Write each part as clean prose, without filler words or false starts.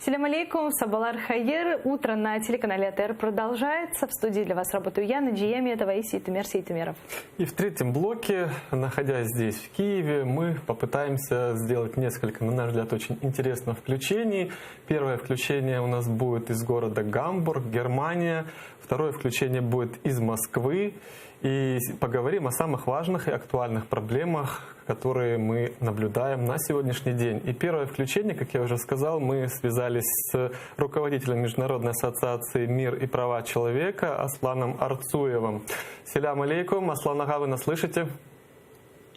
Салям алейкум, Сабалар Хайер. Утро на телеканале АТР продолжается. В студии для вас работаю я, Наджия Метова и Сейтумер Сейтумеров. И в третьем блоке, находясь здесь, в Киеве, мы попытаемся сделать несколько, на наш взгляд, очень интересных включений. Первое включение у нас будет из города Гамбург, Германия. Второе включение будет из Москвы. И поговорим о самых важных и актуальных проблемах, которые мы наблюдаем на сегодняшний день. И первое включение, как я уже сказал, мы связались с руководителем Международной ассоциации «Мир и права человека» Асланом Арцуевым. Салям алейкум. Аслан ага, вы нас слышите?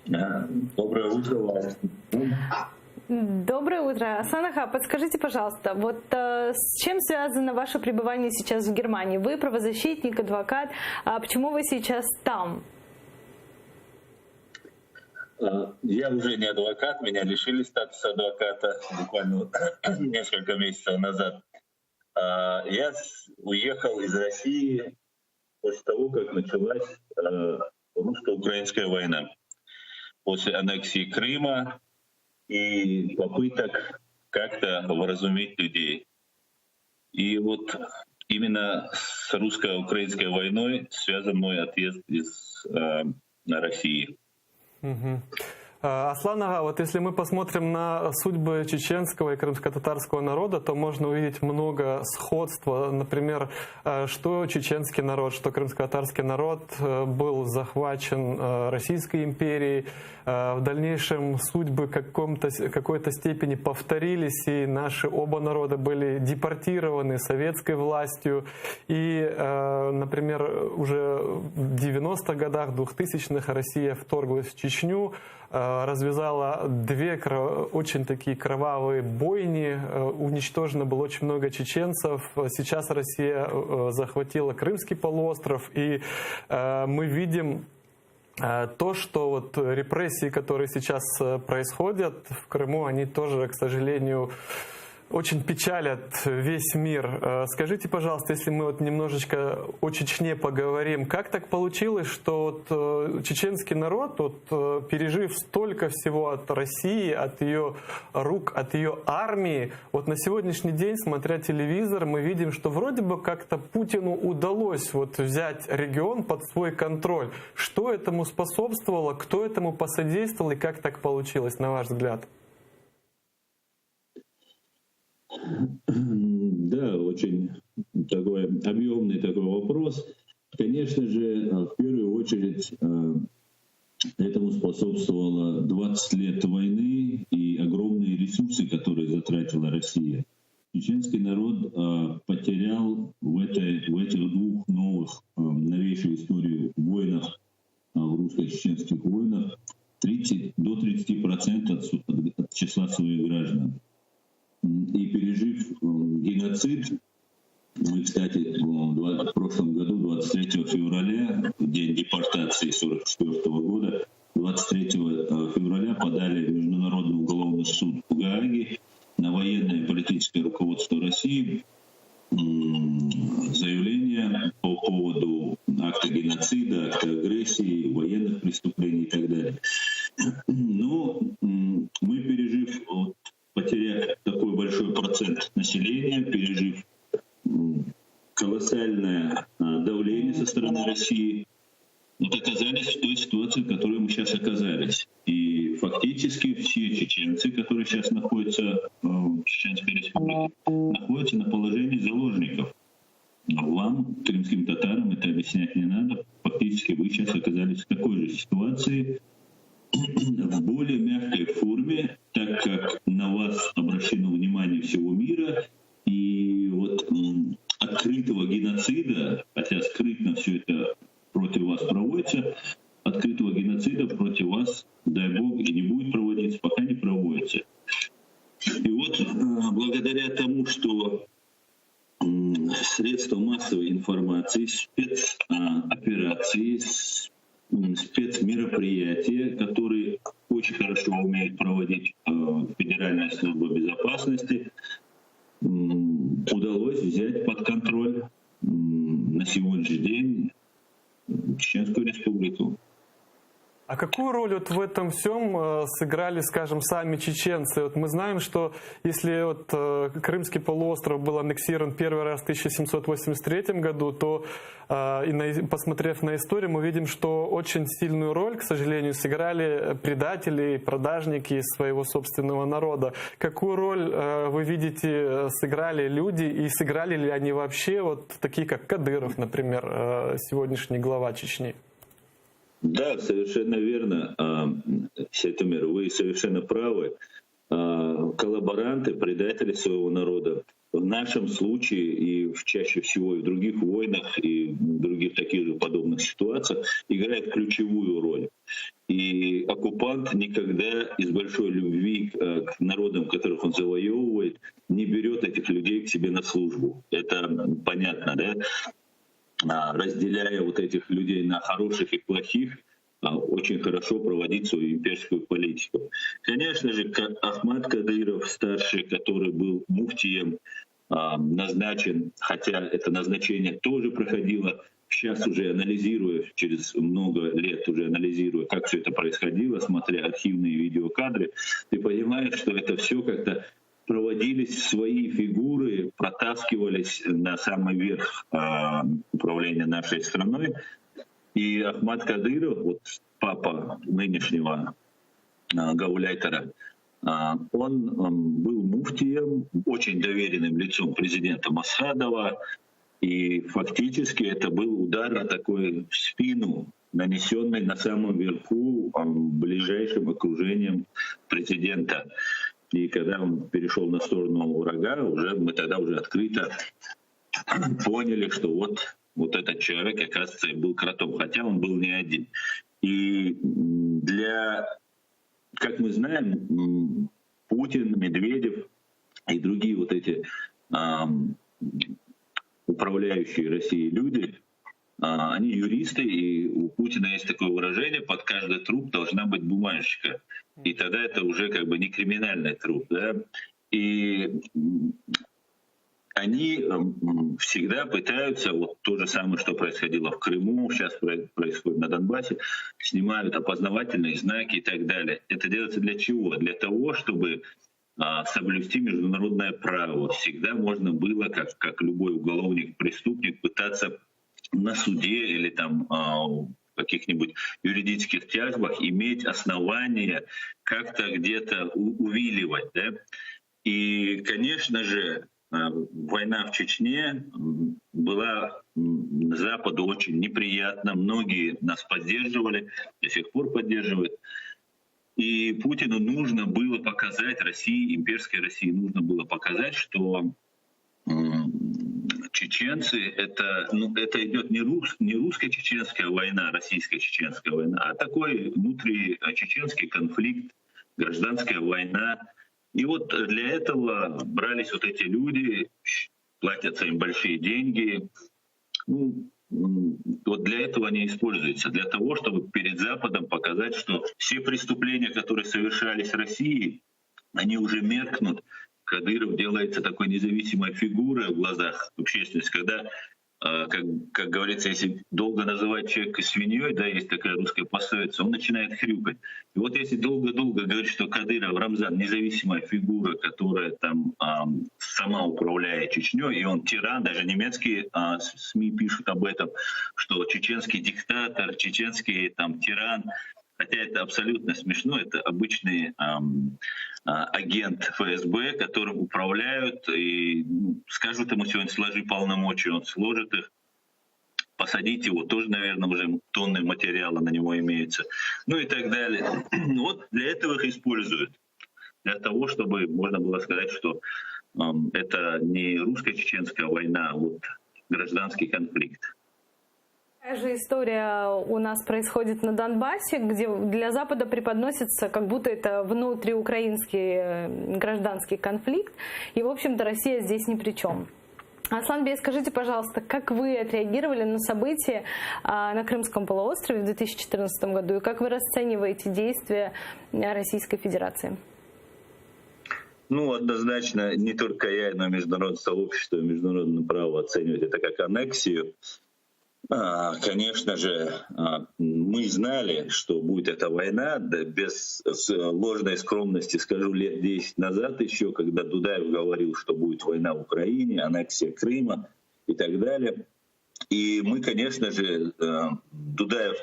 Доброе утро. Доброе утро. Аслан ага, подскажите, пожалуйста, вот с чем связано ваше пребывание сейчас в Германии? Вы правозащитник, адвокат, а почему вы сейчас там? Я уже не адвокат, меня лишили статуса адвоката буквально несколько месяцев назад. Я уехал из России после того, как началась русско-украинская война. После аннексии Крыма и попыток как-то вразумить людей. И вот именно с русско-украинской войной связан мой отъезд из России. Аслан ага, вот если мы посмотрим на судьбы чеченского и крымско-татарского народа, то можно увидеть много сходства. Например, что чеченский народ, что крымско-татарский народ был захвачен Российской империей. В дальнейшем судьбы какой-то степени повторились, и наши оба народа были депортированы советской властью. И, например, уже в 90-х годах, 2000-х Россия вторглась в Чечню, развязала две очень такие кровавые бойни, уничтожено было очень много чеченцев. Сейчас Россия захватила Крымский полуостров, и мы видим то, что вот репрессии, которые сейчас происходят в Крыму, они тоже, к сожалению, очень печалят весь мир. Скажите, пожалуйста, если мы вот немножечко о Чечне поговорим, как так получилось, что вот чеченский народ, вот, пережив столько всего от России, от ее рук, от ее армии, вот на сегодняшний день, смотря телевизор, мы видим, что вроде бы как-то Путину удалось вот взять регион под свой контроль. Что этому способствовало, кто этому посодействовал и как так получилось, на ваш взгляд? Да, очень такой объемный такой вопрос. Конечно же, в первую очередь этому способствовало 20 лет войны и огромные ресурсы, которые затратила Россия. Чеченский народ потерял в этих двух новых, новейшей истории войнах, в русско-чеченских войнах, до 30% от числа своих граждан. И пережив геноцид, мы, кстати, в прошлом году, 23 февраля, в день депортации 1944 года, 23 февраля подали в Международный уголовный суд в Гааге на военное и политическое руководство России заявление по поводу акта геноцида, акта агрессии, военных преступлений и так далее. Но мы, пережив, потеряв такой большой процент населения, пережив колоссальное давление со стороны России, вот оказались в той ситуации, в которой мы сейчас оказались. И фактически все чеченцы, которые сейчас находятся в Чеченской Республике, находятся на положении заложников. Вам, крымским татарам, это объяснять не надо. Фактически вы сейчас оказались в такой же ситуации, в более мягкой форме, так как на вас обращено внимание всего мира, и вот открытого геноцида, хотя скрытно все это против вас проводится, открытого геноцида против вас, дай Бог, и не будет проводиться, пока не проводится. И вот благодаря тому, что средства массовой информации, спецоперации, спецмероприятия, которые очень хорошо умеет проводить Федеральная служба безопасности, удалось взять под контроль на сегодняшний день Чеченскую Республику. А какую роль вот в этом всем сыграли, скажем, сами чеченцы? Вот мы знаем, что если вот Крымский полуостров был аннексирован первый раз в 1783 году, то, посмотрев на историю, мы видим, что очень сильную роль, к сожалению, сыграли предатели, продажники своего собственного народа. Какую роль вы видите, сыграли люди, и сыграли ли они вообще, вот такие как Кадыров, например, сегодняшний глава Чечни? Да, совершенно верно, Сетомир, вы совершенно правы. Коллаборанты, предатели своего народа в нашем случае и чаще всего и в других войнах и в других таких же подобных ситуациях играют ключевую роль. И оккупант никогда из большой любви к народам, которых он завоевывает, не берет этих людей к себе на службу. Это понятно, да? Разделяя вот этих людей на хороших и плохих, очень хорошо проводить свою имперскую политику. Конечно же, Ахмад Кадыров, старший, который был муфтием, назначен, хотя это назначение тоже проходило, сейчас уже анализируя, через много лет уже анализируя, как все это происходило, смотря архивные видеокадры, ты понимаешь, что это все как-то проводились свои фигуры, протаскивались на самый верх управления нашей страной. И Ахмад Кадыров, вот папа нынешнего гауляйтера, он был муфтием, очень доверенным лицом президента Масхадова. И фактически это был удар такой в спину, нанесенный на самом верху ближайшим окружением президента. И когда он перешел на сторону врага, мы тогда уже открыто поняли, что вот этот человек, оказывается, был кротом, хотя он был не один. И как мы знаем, Путин, Медведев и другие вот эти управляющие Россией люди, они юристы, и у Путина есть такое выражение: под каждый труп должна быть бумажечка. И тогда это уже как бы не криминальный труп. Да? И они всегда пытаются, вот то же самое, что происходило в Крыму, сейчас происходит на Донбассе, снимают опознавательные знаки и так далее. Это делается для чего? Для того, чтобы соблюсти международное право. Всегда можно было, как любой уголовник, преступник, пытаться на суде или там в каких-нибудь юридических тяжбах иметь основания как-то где-то увиливать. Да? И, конечно же, война в Чечне была Западу очень неприятна. Многие нас поддерживали, до сих пор поддерживают. И Путину нужно было показать России, имперской России, нужно было показать, что чеченцы это идет не русско-чеченская война, российско-чеченская война, а такой внутричеченский конфликт, гражданская война. И вот для этого брались вот эти люди, платятся им большие деньги. Вот для этого они используются, для того, чтобы перед Западом показать, что все преступления, которые совершались в России, они уже меркнут. Кадыров делается такой независимой фигурой в глазах общественности, когда, как говорится, если долго называть человека свиньей, да, есть такая русская пословица, он начинает хрюкать. И вот если долго-долго говорить, что Кадыров, Рамзан, независимая фигура, которая там сама управляет Чечней, и он тиран, даже немецкие СМИ пишут об этом, что чеченский диктатор, чеченский там тиран, хотя это абсолютно смешно, это обычный агент ФСБ, которым управляют, и скажут ему сегодня сложи полномочия, он сложит их, посадить его, тоже, наверное, уже тонны материала на него имеется, ну и так далее. Вот для этого их используют, для того, чтобы можно было сказать, что это не русско-чеченская война, а вот гражданский конфликт. Такая же история у нас происходит на Донбассе, где для Запада преподносится, как будто это внутриукраинский гражданский конфликт, и, в общем-то, Россия здесь ни при чем. Асланбей, скажите, пожалуйста, как вы отреагировали на события на Крымском полуострове в 2014 году, и как вы расцениваете действия Российской Федерации? Однозначно, не только я, но и международное сообщество, международное право оценивает это как аннексию. Конечно же, мы знали, что будет эта война, да, без ложной скромности скажу, лет 10 назад еще, когда Дудаев говорил, что будет война в Украине, аннексия Крыма и так далее. И мы, конечно же, Дудаев,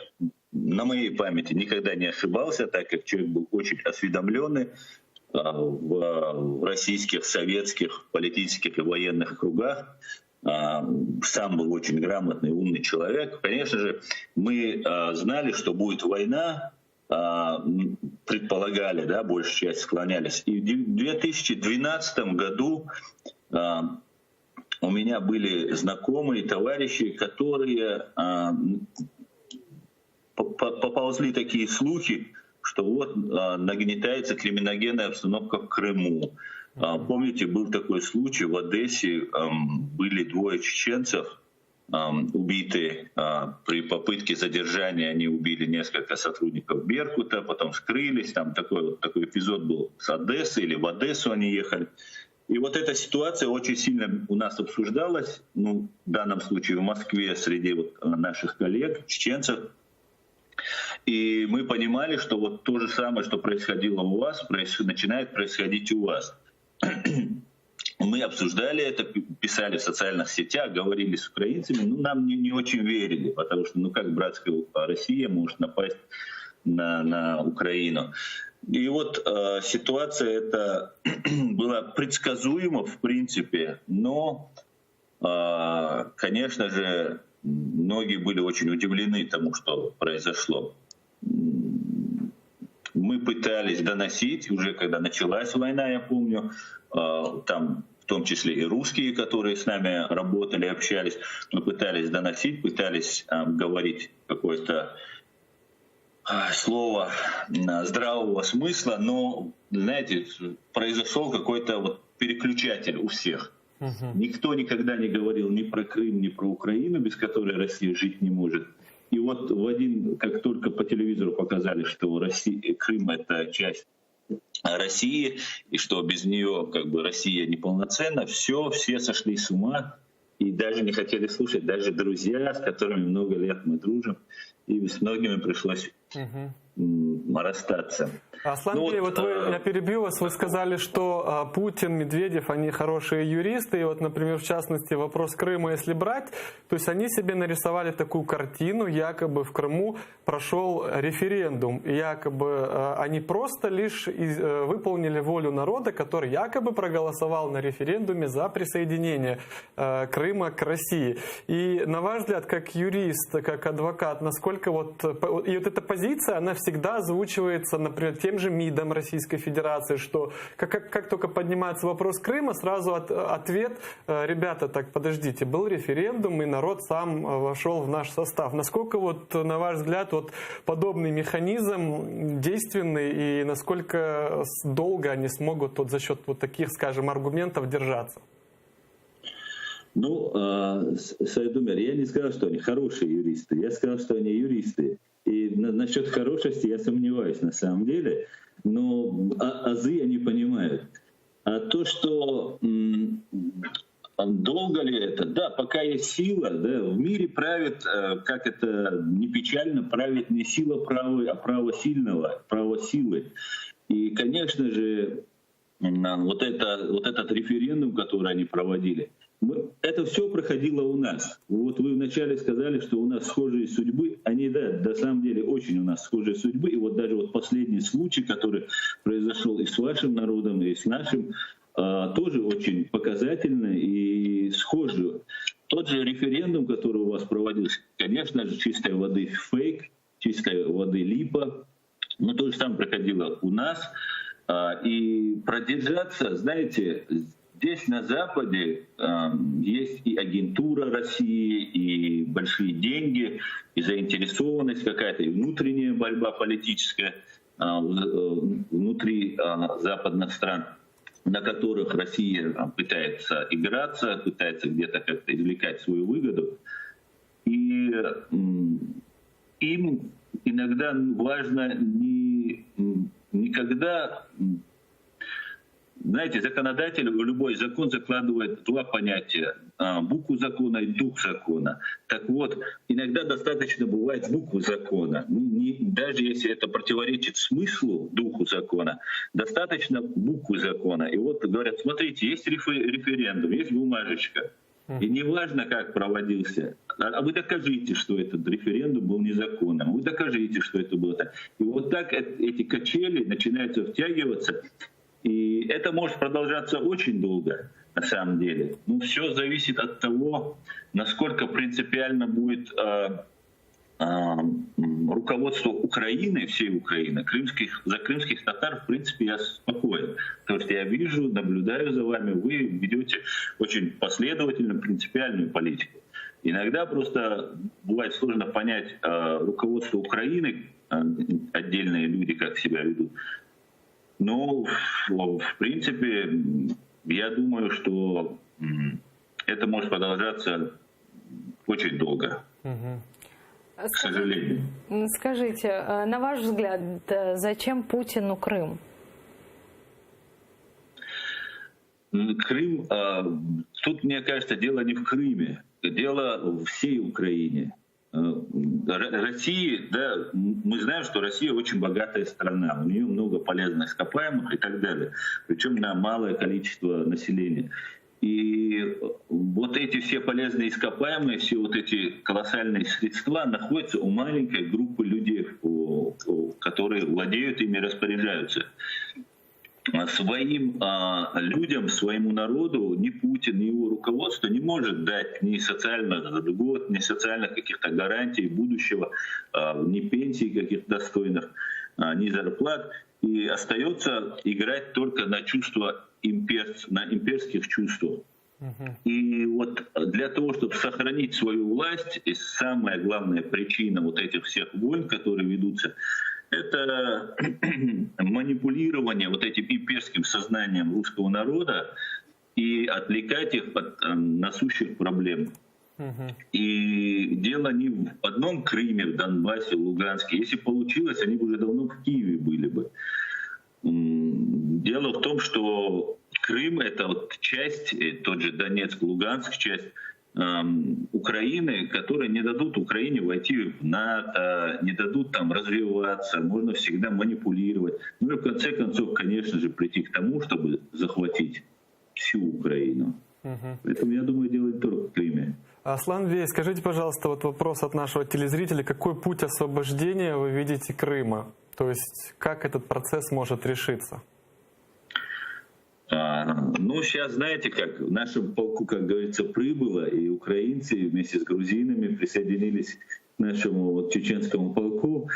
на моей памяти, никогда не ошибался, так как человек был очень осведомленный в российских, советских, политических и военных кругах. Сам был очень грамотный, умный человек. Конечно же, мы знали, что будет война, предполагали, да, большая часть склонялись. И в 2012 году у меня были знакомые, товарищи, которые поползли такие слухи, что вот нагнетается криминогенная обстановка в Крыму. Помните, был такой случай в Одессе, были 2 чеченцев убиты при попытке задержания, они убили несколько сотрудников Беркута, потом скрылись, там такой эпизод был с Одессы, или в Одессу они ехали. И вот эта ситуация очень сильно у нас обсуждалась, ну, в данном случае в Москве среди вот наших коллег, чеченцев. И мы понимали, что вот то же самое, что происходило у вас, начинает происходить у вас. Мы обсуждали это, писали в социальных сетях, говорили с украинцами, но нам не очень верили, потому что, ну как братская Россия может напасть на Украину. И вот ситуация эта была предсказуема в принципе, но, конечно же, многие были очень удивлены тому, что произошло. Мы пытались доносить, уже когда началась война, я помню, там в том числе и русские, которые с нами работали, общались, мы пытались доносить, пытались говорить какое-то слово здравого смысла, но, знаете, произошел какой-то вот переключатель у всех. Никто никогда не говорил ни про Крым, ни про Украину, без которой Россия жить не может. И вот как только по телевизору показали, что Крым — это часть России, и что без нее как бы Россия неполноценна, все сошли с ума и даже не хотели слушать, даже друзья, с которыми много лет мы дружим, и с многими пришлось расстаться. Аслан Бей, я перебью вас, вы сказали, что Путин, Медведев, они хорошие юристы, и вот, например, в частности, вопрос Крыма, если брать, то есть они себе нарисовали такую картину, якобы в Крыму прошел референдум, и якобы они просто лишь выполнили волю народа, который якобы проголосовал на референдуме за присоединение Крыма к России. И на ваш взгляд, как юрист, как адвокат, насколько и вот эта позиция, она всегда озвучивается, например, тем же МИДом Российской Федерации, что как только поднимается вопрос Крыма, сразу ответ: ребята, так подождите, был референдум, и народ сам вошел в наш состав. Насколько на ваш взгляд, подобный механизм действенный, и насколько долго они смогут за счет таких, скажем, аргументов держаться? Ну, Сайдумер, я не сказал, что они хорошие юристы, я сказал, что они юристы. И насчет хорошести я сомневаюсь на самом деле, но азы они понимают. А то, что долго ли это? Да, пока есть сила, да, в мире правит, как это не печально, правит не сила правой, а право сильного, право силы. И, конечно же, вот этот референдум, который они проводили, это все проходило у нас. Вот вы вначале сказали, что у нас схожие судьбы. Они, да, на самом деле очень у нас схожие судьбы. И вот даже последний случай, который произошел и с вашим народом, и с нашим, тоже очень показательный и схожий. Тот же референдум, который у вас проводился, конечно же, чистой воды фейк, чистой воды липа. Но то же самое проходило у нас. И продержаться, знаете, здесь на Западе есть и агентура России, и большие деньги, и заинтересованность какая-то, и внутренняя борьба политическая внутри западных стран, на которых Россия пытается играться, пытается где-то как-то извлекать свою выгоду. И им иногда важно никогда знаете, законодатель в любой закон закладывает два понятия: букву закона и дух закона. Так вот, иногда достаточно бывает буквы закона. Даже если это противоречит смыслу, духу закона, достаточно буквы закона. И вот говорят, смотрите, есть референдум, есть бумажечка. И неважно, как проводился, а вы докажите, что этот референдум был незаконным, вы докажите, что это было так. И вот так эти качели начинают втягиваться, и это может продолжаться очень долго, на самом деле. Ну, все зависит от того, насколько принципиально будет руководство Украины, всей Украины, за крымских татар, в принципе, я спокоен. Потому что я вижу, наблюдаю за вами, вы ведете очень последовательную, принципиальную политику. Иногда просто бывает сложно понять руководство Украины, отдельные люди как себя ведут. Но, в принципе, я думаю, что это может продолжаться очень долго. К сожалению. Скажите, на ваш взгляд, зачем Путину Крым? Крым, тут, мне кажется, дело не в Крыме, дело в всей Украине. Россия, да, мы знаем, что Россия очень богатая страна, у нее много полезных ископаемых и так далее, причем на малое количество населения. И вот эти все полезные ископаемые, все вот эти колоссальные средства находятся у маленькой группы людей, которые владеют ими, распоряжаются. Своим людям, своему народу ни Путин, ни его руководство не может дать ни социальных льгот, ни социальных каких-то гарантий будущего, ни пенсий каких-то достойных, ни зарплат. И остается играть только на чувства на имперских чувствах. И вот для того, чтобы сохранить свою власть, и самая главная причина вот этих всех войн, которые ведутся, это манипулирование вот этим имперским сознанием русского народа и отвлекать их от насущих проблем. И дело не в одном Крыме, в Донбассе, в Луганске. Если получилось, они бы уже давно в Киеве были бы. Дело в том, что Крым — это вот часть, тот же Донецк, Луганск, часть Украины, которые не дадут Украине войти в НАТО, не дадут там развиваться, можно всегда манипулировать. Ну и в конце концов, конечно же, прийти к тому, чтобы захватить всю Украину. Поэтому, я думаю, делать только в Крыме. Аслан Вей, скажите, пожалуйста, вот вопрос от нашего телезрителя. Какой путь освобождения вы видите Крыма? То есть как этот процесс может решиться? Ну, сейчас, знаете, как в нашем полку, как говорится, прибыло, и украинцы вместе с грузинами присоединились к нашему вот чеченскому полку.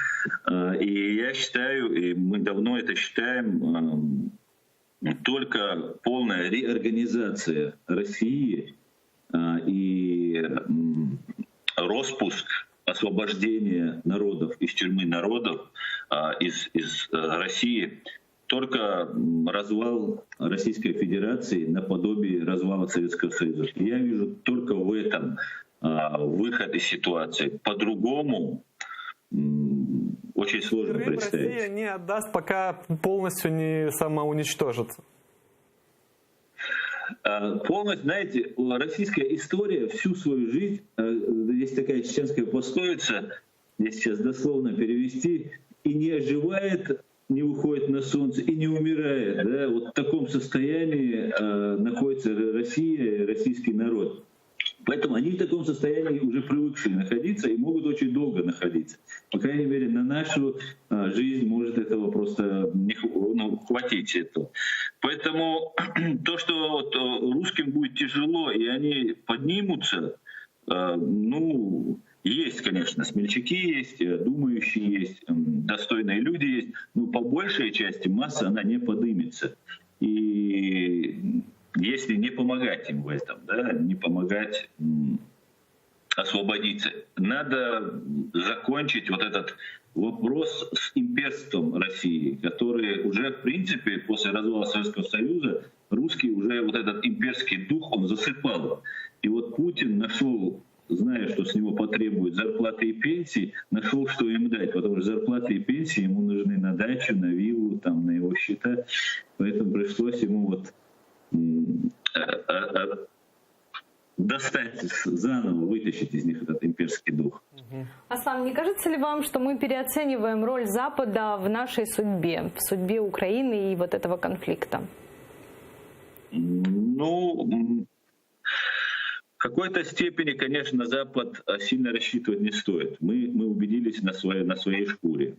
И я считаю, и мы давно это считаем, только полная реорганизация России и распуск, освобождение народов из тюрьмы народов, из России, только развал Российской Федерации наподобие развала Советского Союза. Я вижу только в этом выход из ситуации. По-другому очень сложно Крым представить. Россия не отдаст, пока полностью не самоуничтожится. Полностью, знаете, российская история всю свою жизнь, есть такая чеченская пословица, если сейчас дословно перевести, и не оживает, не уходит на солнце и не умирает. Да? Вот в таком состоянии находится Россия и российский народ. Поэтому они в таком состоянии уже привыкшие находиться и могут очень долго находиться. По крайней мере, на нашу жизнь может этого просто не хватить. Этого. Поэтому то, что вот русским будет тяжело, и они поднимутся, ну, есть, конечно, смельчаки есть, думающие есть, достойные люди есть, но по большей части масса, она не поднимется. И если не помогать им в этом, да, не помогать освободиться, надо закончить вот этот вопрос с имперством России, который уже, в принципе, после развала Советского Союза, русский уже вот этот имперский дух, он засыпал. И вот Путин нашел зная, что с него потребуют зарплаты и пенсии, нашел, что им дать, потому что зарплаты и пенсии ему нужны на дачу, на виллу, там, на его счета. Поэтому пришлось ему вот достать заново, вытащить из них этот имперский дух. Аслан, не кажется ли вам, что мы переоцениваем роль Запада в нашей судьбе, в судьбе Украины и вот этого конфликта? Ну, в какой-то степени, конечно, Запад сильно рассчитывать не стоит. Мы убедились на своей шкуре.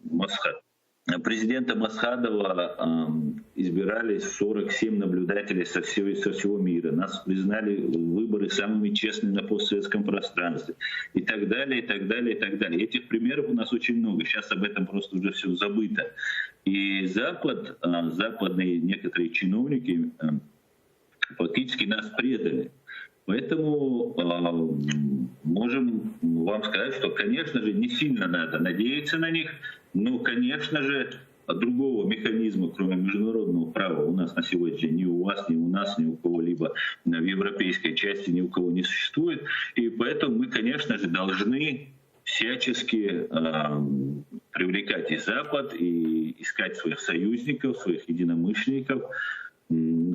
Президента Масхадова избирали 47 наблюдателей со всего мира. Нас признали выборы самыми честными на постсоветском пространстве. И так далее, и так далее, и так далее. Этих примеров у нас очень много. Сейчас об этом просто уже все забыто. И западные некоторые чиновники фактически нас предали. Поэтому можем вам сказать, что, конечно же, не сильно надо надеяться на них, но, конечно же, другого механизма, кроме международного права, у нас на сегодняшний день ни у вас, ни у нас, ни у кого-либо в европейской части ни у кого не существует. И поэтому мы, конечно же, должны всячески привлекать и Запад, и искать своих союзников, своих единомышленников.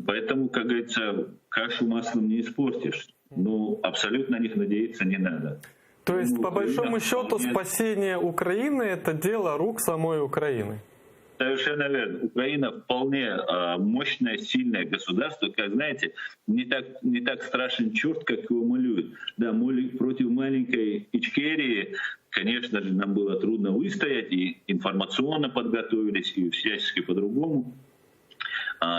Поэтому, как говорится, кашу маслом не испортишь. Но абсолютно на них надеяться не надо. То есть, по большому счету, спасение Украины – это дело рук самой Украины? Совершенно верно. Украина вполне мощное, сильное государство. Как знаете, не так страшен черт, как его малюют. Да, против маленькой Ичкерии, конечно же, нам было трудно выстоять, и информационно подготовились, и всячески по-другому.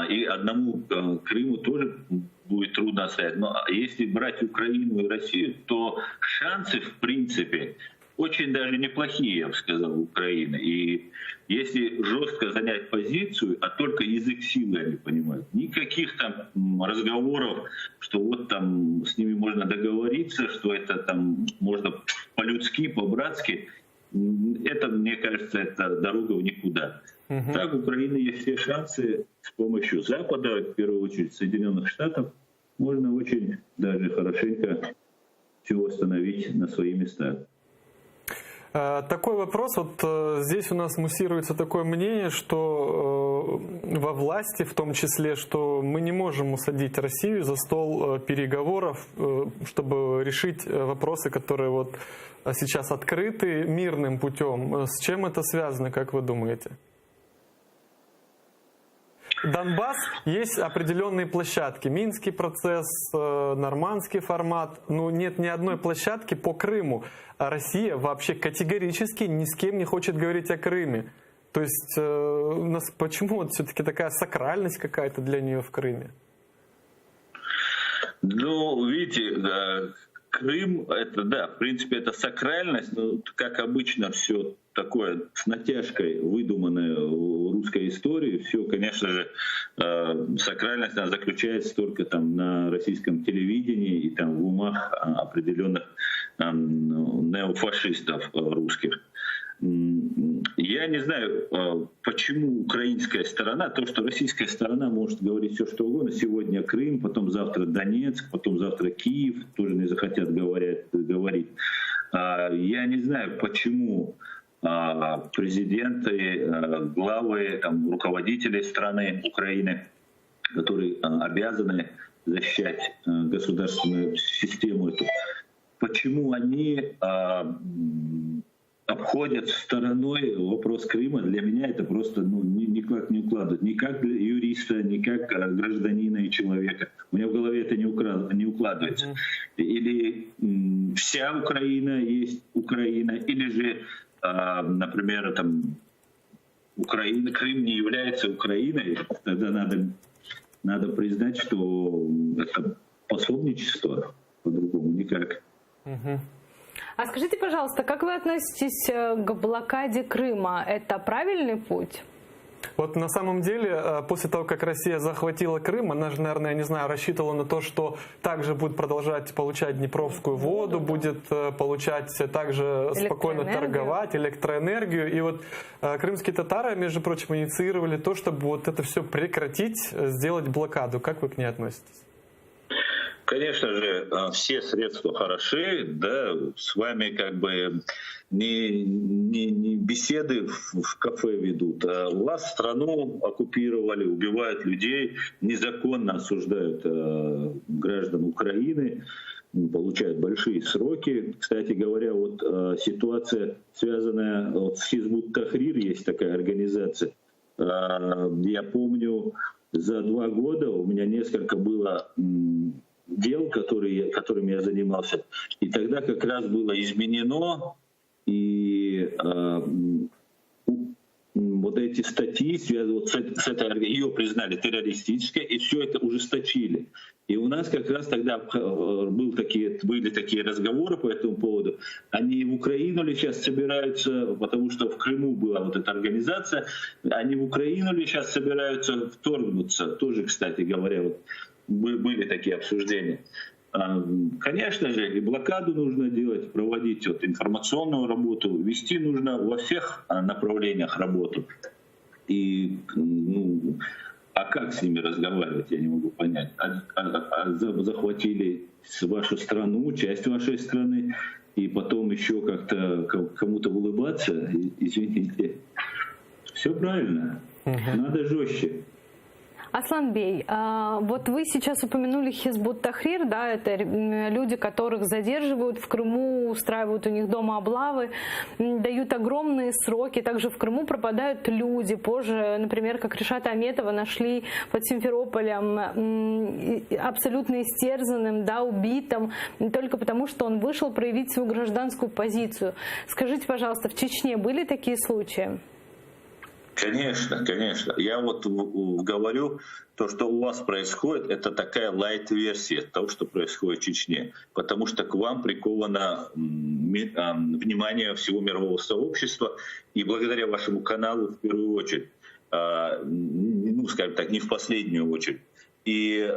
И одному Крыму тоже будет трудно стоять. Но если брать Украину и Россию, то шансы, в принципе, очень даже неплохие, я бы сказал, у Украины. И если жестко занять позицию, а только язык силы они понимают, никаких там разговоров, что вот там с ними можно договориться, что это там можно по-людски, по-братски, это, мне кажется, это дорога в никуда. Так, у Украины есть все шансы с помощью Запада, в первую очередь Соединенных Штатов, можно очень даже хорошенько все восстановить на свои места. Такой вопрос. Вот здесь у нас муссируется такое мнение, что во власти, в том числе, что мы не можем усадить Россию за стол переговоров, чтобы решить вопросы, которые вот сейчас открыты мирным путем. С чем это связано, как вы думаете? Донбасс есть определенные площадки. Минский процесс, нормандский формат. Но нет ни одной площадки по Крыму. А Россия вообще категорически ни с кем не хочет говорить о Крыме. То есть у нас почему вот все-таки такая сакральность какая-то для нее в Крыме? Ну, видите, Крым, это, да, в принципе, это сакральность, но, как обычно, все такое с натяжкой выдуманное в русской истории. Все, конечно же, сакральность она заключается только там на российском телевидении и там в умах определенных неофашистов русских. Я не знаю, почему украинская сторона, то, что российская сторона может говорить все, что угодно. Сегодня Крым, потом завтра Донецк, потом завтра Киев, тоже не захотят говорить. Я не знаю, почему президенты, главы, там, руководители страны Украины, которые обязаны защищать государственную систему эту, почему они обходят стороной вопрос Крыма, для меня это просто никак не укладывает. Ни как для юриста, ни как гражданина и человека. У меня в голове это не укладывается. Или вся Украина есть Украина, или же, например, там, Крым не является Украиной, тогда надо признать, что это пособничество, по-другому никак. А скажите, пожалуйста, как вы относитесь к блокаде Крыма? Это правильный путь? Вот на самом деле, после того, как Россия захватила Крым, она же, наверное, я не знаю, рассчитывала на то, что также будет продолжать получать Днепровскую воду, будет получать также спокойно торговать, электроэнергию. И вот крымские татары, между прочим, инициировали то, чтобы вот это все прекратить, сделать блокаду. Как вы к ней относитесь? конечно же, все средства хороши, да, с вами как бы не беседы в кафе ведут, а у вас страну оккупировали, убивают людей, незаконно осуждают граждан Украины, получают большие сроки. Кстати говоря, вот ситуация, связанная вот с Хизбут Тахрир, есть такая организация. Я помню, за 2 года у меня несколько было дел, которыми я занимался, и тогда как раз было изменено, и вот эти статьи, связанные с этой, ее признали террористической, и все это ужесточили. И у нас как раз тогда были такие разговоры по этому поводу. Они в Украину ли сейчас собираются, потому что в Крыму была вот эта организация, они в Украину ли сейчас собираются вторгнуться, тоже, кстати говоря, вот были такие обсуждения. Конечно же, и блокаду нужно делать, проводить вот информационную работу, вести нужно во всех направлениях работу. И а как с ними разговаривать, я не могу понять. Захватили вашу страну, часть вашей страны, и потом еще как-то кому-то улыбаться, извините. Все правильно, надо жестче. Асланбей, вот вы сейчас упомянули Хизбут Тахрир, да, это люди, которых задерживают в Крыму, устраивают у них дома облавы, дают огромные сроки. Также в Крыму пропадают люди. Позже, например, как Ришата Аметова нашли под Симферополем абсолютно истерзанным, да, убитым, только потому, что он вышел проявить свою гражданскую позицию. Скажите, пожалуйста, в Чечне были такие случаи? Конечно, конечно. Я вот говорю, то, что у вас происходит, это такая лайт-версия того, что происходит в Чечне. Потому что к вам приковано внимание всего мирового сообщества. И благодаря вашему каналу в первую очередь, скажем так, не в последнюю очередь. И,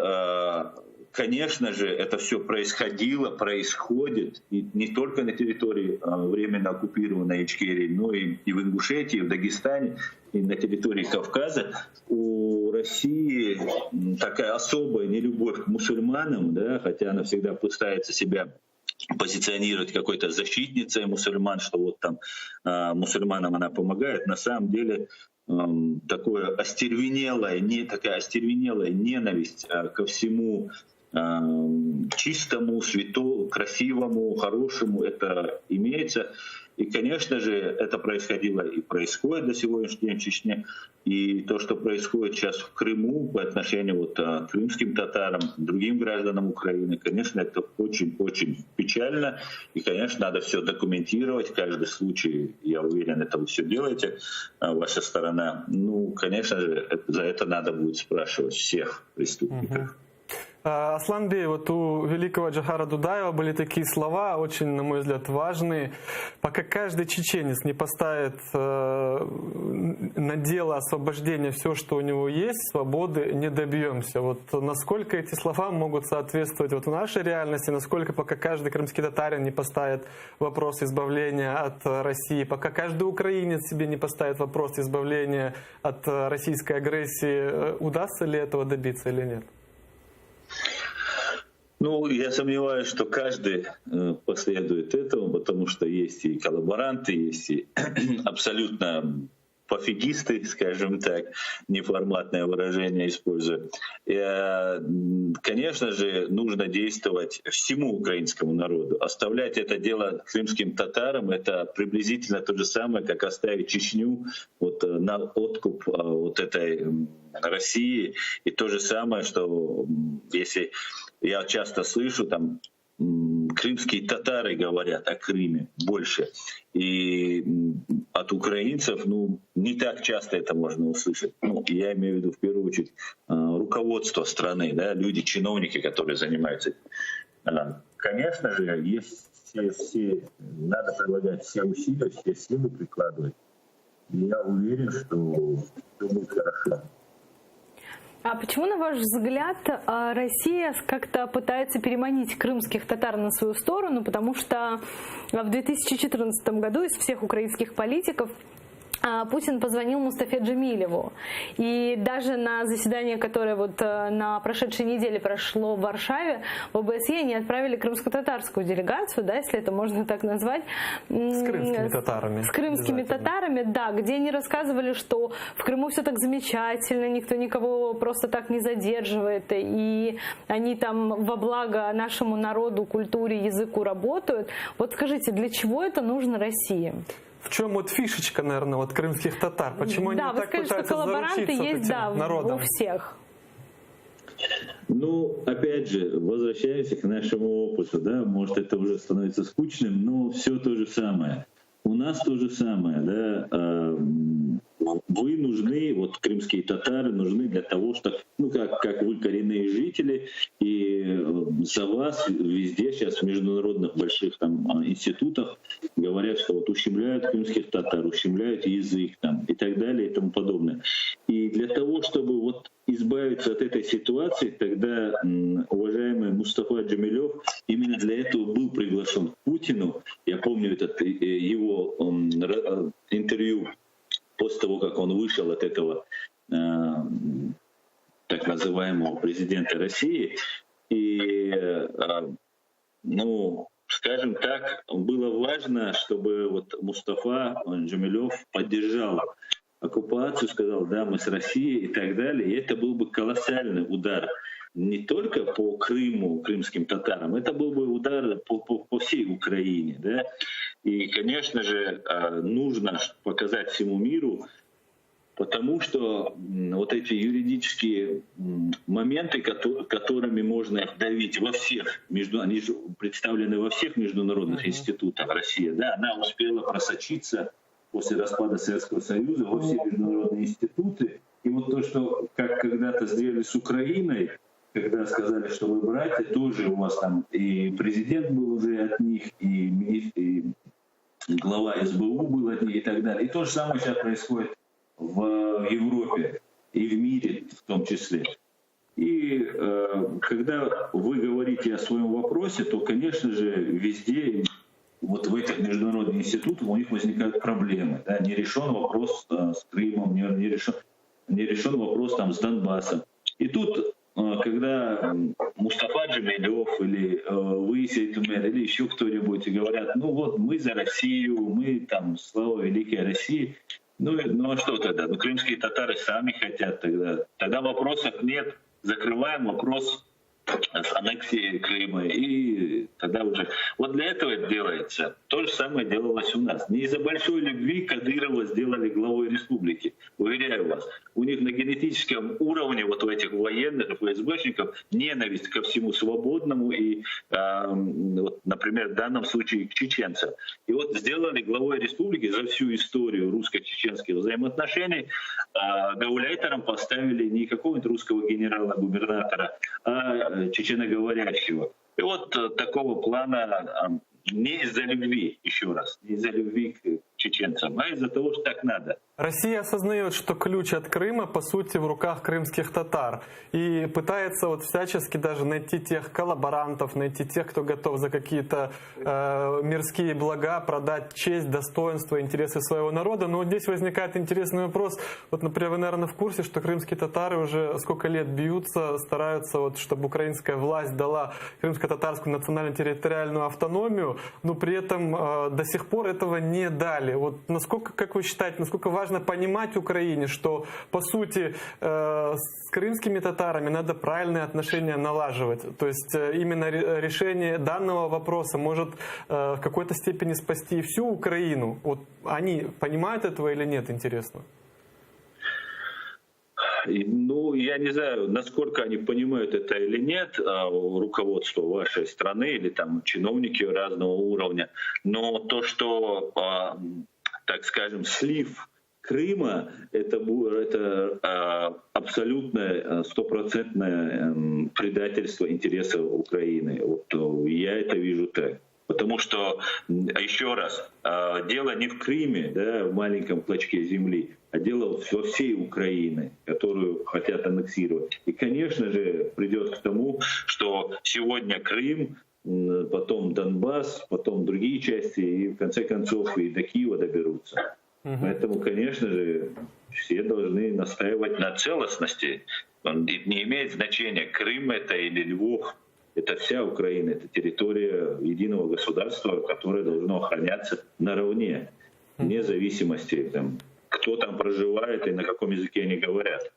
конечно же, это все происходит, и не только на территории временно оккупированной Ичкерии, но и в Ингушетии, в Дагестане, и на территории Кавказа. У России такая особая нелюбовь к мусульманам, да, хотя она всегда пытается себя позиционировать какой-то защитницей мусульман, что вот там мусульманам она помогает. На самом деле такая остервенелая ненависть ко всему чистому, святому, красивому, хорошему, это имеется. И, конечно же, это происходило и происходит до сегодняшнего дня в Чечне. И то, что происходит сейчас в Крыму по отношению к крымским татарам, другим гражданам Украины, конечно, это очень-очень печально. И, конечно, надо все документировать, каждый случай, я уверен, это вы все делаете, ваша сторона. Конечно же, за это надо будет спрашивать всех преступников. Асланбей, вот у великого Джохара Дудаева были такие слова, очень, на мой взгляд, важные. Пока каждый чеченец не поставит на дело освобождения все, что у него есть, свободы не добьемся. Вот насколько эти слова могут соответствовать вот в нашей реальности, насколько пока каждый крымский татарин не поставит вопрос избавления от России, пока каждый украинец себе не поставит вопрос избавления от российской агрессии, удастся ли этого добиться или нет? Я сомневаюсь, что каждый последует этому, потому что есть и коллаборанты, есть и абсолютно пофигисты, скажем так, неформатное выражение используя. Конечно же, нужно действовать всему украинскому народу. Оставлять это дело крымским татарам — это приблизительно то же самое, как оставить Чечню на откуп этой России. И то же самое, что если я часто слышу, там крымские татары говорят о Крыме больше. И от украинцев, не так часто это можно услышать. Я имею в виду, в первую очередь, руководство страны, да, люди, чиновники, которые занимаются. Конечно же, надо прилагать все усилия, все силы прикладывать. И я уверен, что все будет хорошо. А почему, на ваш взгляд, Россия как-то пытается переманить крымских татар на свою сторону? Потому что в 2014 году из всех украинских политиков Путин позвонил Мустафе Джемилеву. И даже на заседание, которое вот на прошедшей неделе прошло в Варшаве, в ОБСЕ они отправили крымско-татарскую делегацию, да, если это можно так назвать. С крымскими татарами. С крымскими татарами, да, где они рассказывали, что в Крыму все так замечательно, никто никого просто так не задерживает, и они там во благо нашему народу, культуре, языку работают. Вот скажите, для чего это нужно России? В чем вот фишечка, наверное, вот крымских татар? Почему они так пытаются заручиться этим народом? У всех. Ну, опять же, возвращаемся к нашему опыту, да, может, это уже становится скучным, но все то же самое. У нас то же самое, да, вы нужны, вот крымские татары нужны для того, что, ну, как вы коренные жители, и за вас везде сейчас в международных больших там институтах говорят, что вот ущемляют крымских татар, ущемляют язык там и так далее и тому подобное. И для того, чтобы вот избавиться от этой ситуации, тогда уважаемый Мустафа Джемилев именно для этого был приглашен к Путину. Я помню его интервью после того, как он вышел от этого так называемого президента России. И, ну, скажем так, было важно, чтобы вот Мустафа Джемилев поддержал оккупацию, сказал, да, мы с Россией и так далее. И это был бы колоссальный удар не только по Крыму, крымским татарам, это был бы удар по всей Украине. Да? И, конечно же, нужно показать всему миру, потому что вот эти юридические моменты, которыми можно давить во всех, они же представлены во всех международных институтах России, да, она успела просочиться после распада Советского Союза во все международные институты. И вот то, что как когда-то сделали с Украиной, когда сказали, что вы братья, тоже у вас там и президент был уже от них, и глава СБУ был от них и так далее. И то же самое сейчас происходит в Европе и в мире в том числе. И когда вы говорите о своем вопросе, то, конечно же, везде, вот в этих международных институтах у них возникают проблемы. Да? Не решен вопрос с Крымом, не решен вопрос там, с Донбассом. И тут, когда Мустафа Джемилев или вы, Сейтумер, или еще кто-нибудь говорят, ну вот мы за Россию, мы там, слава великой России, ну а что тогда? Ну крымские татары сами хотят тогда. Тогда вопросов нет. Закрываем вопрос с аннексией Крыма. И тогда уже... Вот для этого это делается. То же самое делалось у нас. Не из-за большой любви Кадырова сделали главой республики. Уверяю вас. У них на генетическом уровне, вот у этих военных и ФСБшников, ненависть ко всему свободному и, вот, например, в данном случае к чеченцам. И вот сделали главой республики за всю историю русско-чеченских взаимоотношений. Гауляйтером поставили не какого-нибудь русского генерала-губернатора, а чеченоговорящего. И вот такого плана не из-за любви, еще раз, не из-за любви к чеченцам, а из-за того, что так надо. Россия осознает, что ключ от Крыма, по сути, в руках крымских татар. И пытается вот всячески даже найти тех коллаборантов, найти тех, кто готов за какие-то мирские блага продать честь, достоинство, интересы своего народа. Но вот здесь возникает интересный вопрос. Вот, например, вы, наверное, в курсе, что крымские татары уже сколько лет бьются, стараются, вот, чтобы украинская власть дала крымско-татарскую национально-территориальную автономию, но при этом до сих пор этого не дали. Вот насколько, как вы считаете, насколько важно понимать Украине, что, по сути, с крымскими татарами надо правильные отношения налаживать. То есть именно решение данного вопроса может в какой-то степени спасти всю Украину. Вот они понимают этого или нет, интересно? Ну, я не знаю, насколько они понимают это или нет, руководство вашей страны или там чиновники разного уровня. Но то, что, так скажем, слив Крыма, это абсолютное, стопроцентное предательство интересов Украины. Вот я это вижу так. Потому что, еще раз, дело не в Крыме, да, в маленьком клочке земли, а дело во всей Украине, которую хотят аннексировать. И, конечно же, придет к тому, что сегодня Крым, потом Донбасс, потом другие части, и в конце концов и до Киева доберутся. Поэтому, конечно же, все должны настаивать на целостности. Не имеет значения, Крым это или Львов. Это вся Украина, это территория единого государства, которое должно охраняться наравне, вне зависимости, кто там проживает и на каком языке они говорят.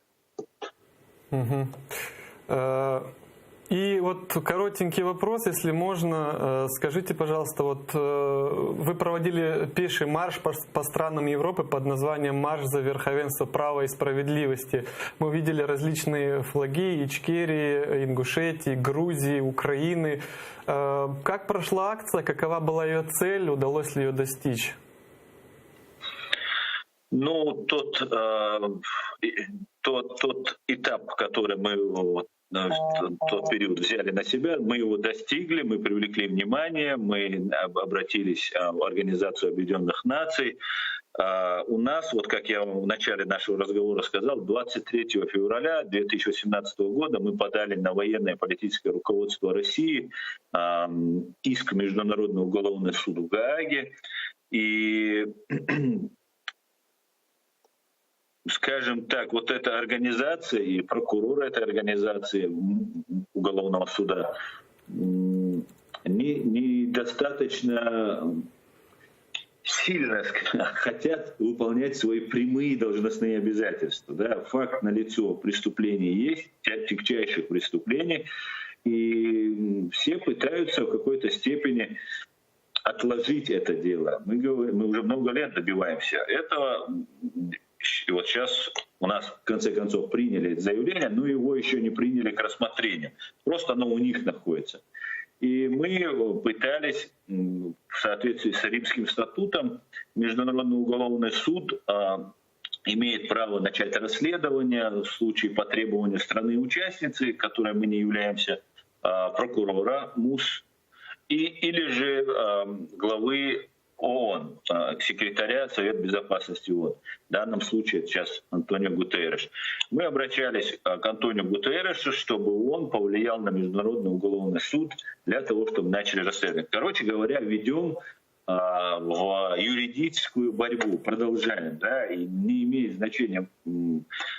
И вот коротенький вопрос, если можно. Скажите, пожалуйста, вот вы проводили пеший марш по странам Европы под названием «Марш за верховенство права и справедливости». Мы увидели различные флаги Ичкерии, Ингушетии, Грузии, Украины. Как прошла акция, какова была ее цель, удалось ли ее достичь? Ну, тот этап, который мы тот период взяли на себя, мы его достигли, мы привлекли внимание, мы обратились в Организацию Объединенных Наций. У нас, вот как я в начале нашего разговора сказал, 23 февраля 2017 года мы подали на военное и политическое руководство России иск к Международному уголовному суду в Гааге. И скажем так, вот эта организация и прокурор этой организации уголовного суда недостаточно сильно хотят выполнять свои прямые должностные обязательства. Да? Факт налицо, преступление есть, тягчайших преступлений, и все пытаются в какой-то степени отложить это дело. Мы уже много лет добиваемся этого. И вот сейчас у нас в конце концов приняли это заявление, но его еще не приняли к рассмотрению. Просто оно у них находится. И мы пытались в соответствии с Римским статутом, Международный уголовный суд имеет право начать расследование в случае по требованию страны-участницы, которой мы не являемся, прокурора МУС, или же главы ООН, секретаря Совета Безопасности ООН. В данном случае сейчас Антонио Гутерреш. Мы обращались к Антонио Гутеррешу, чтобы он повлиял на Международный уголовный суд для того, чтобы начали расследование. Короче говоря, ведем в юридическую борьбу, продолжаем, да, и не имеет значения,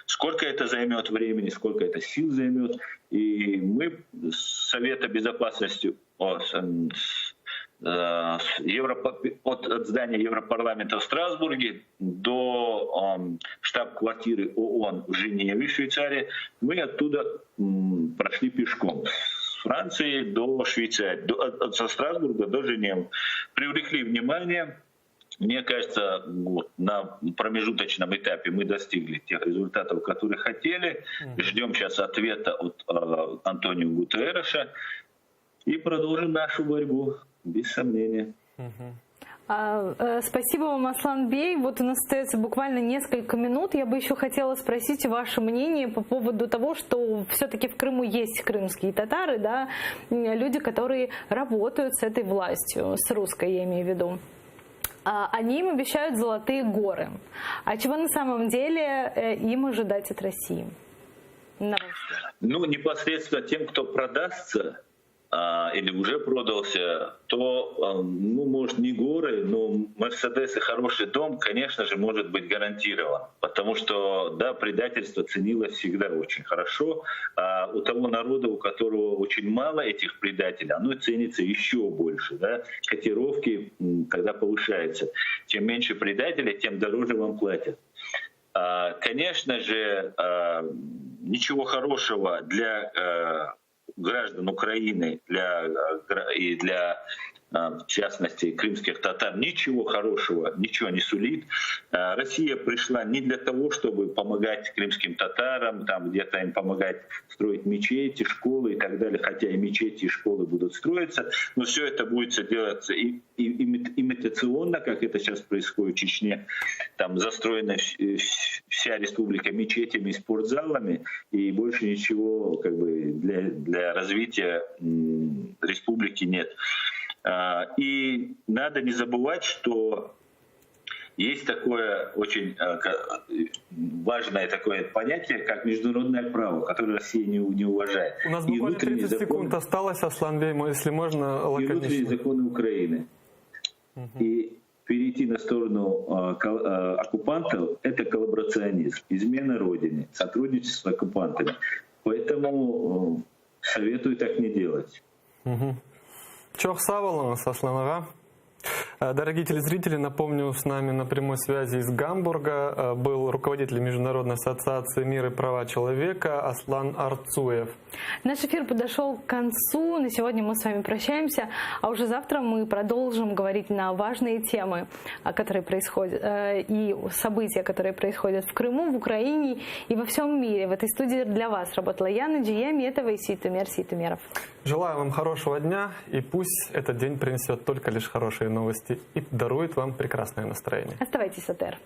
сколько это займет времени, сколько это сил займет. И мы с Совета Безопасности от здания Европарламента в Страсбурге до штаб-квартиры ООН в Женеве, в Швейцарии, мы оттуда прошли пешком. С Франции до Швейцарии, со Страсбурга до Женевы. Привлекли внимание. Мне кажется, на промежуточном этапе мы достигли тех результатов, которые хотели. Ждем сейчас ответа от Антонио Гутерреша и продолжим нашу борьбу. Без сомнения. Спасибо вам, Асланбей. Вот у нас остается буквально несколько минут. Я бы еще хотела спросить ваше мнение по поводу того, что все-таки в Крыму есть крымские татары, да, люди, которые работают с этой властью, с русской, я имею в виду. Они им обещают золотые горы. А чего на самом деле им ожидать от России? Ну, непосредственно тем, кто продастся, или уже продался, то, ну, может, не горы, но Мерседес и хороший дом, конечно же, может быть гарантирован. Потому что, да, предательство ценилось всегда очень хорошо, а у того народа, у которого очень мало этих предателей, оно ценится еще больше. Да? Котировки, когда повышаются, чем меньше предателей, тем дороже вам платят. Конечно же, ничего хорошего для граждан Украины и для, в частности, крымских татар, ничего хорошего, ничего не сулит. Россия пришла не для того, чтобы помогать крымским татарам, там где-то им помогать строить мечети, школы и так далее, хотя и мечети, и школы будут строиться, но все это будет делаться и имитационно, как это сейчас происходит в Чечне. Там застроена вся республика мечетями и спортзалами, и больше ничего как бы для развития республики нет. И надо не забывать, что есть такое очень важное такое понятие, как международное право, которое Россия не уважает. У нас буквально 30 секунд осталось, Асланбей, если можно лаконично. И внутренние законы Украины. И в перейти на сторону оккупантов — это коллаборационизм, измена Родине, сотрудничество с оккупантами. Поэтому советую так не делать. Чох сау сасланаға. Дорогие телезрители, напомню, с нами на прямой связи из Гамбурга был руководитель Международной ассоциации «Мир и права человека» Аслан Арцуев. Наш эфир подошел к концу. На сегодня мы с вами прощаемся. А уже завтра мы продолжим говорить на важные темы, которые происходят, и события, которые происходят в Крыму, в Украине и во всем мире. В этой студии для вас работала Яна Джияметова и Сейтумер Сейтумеров. Желаю вам хорошего дня, и пусть этот день принесет только лишь хорошие новости и дарует вам прекрасное настроение. Оставайтесь с АТР.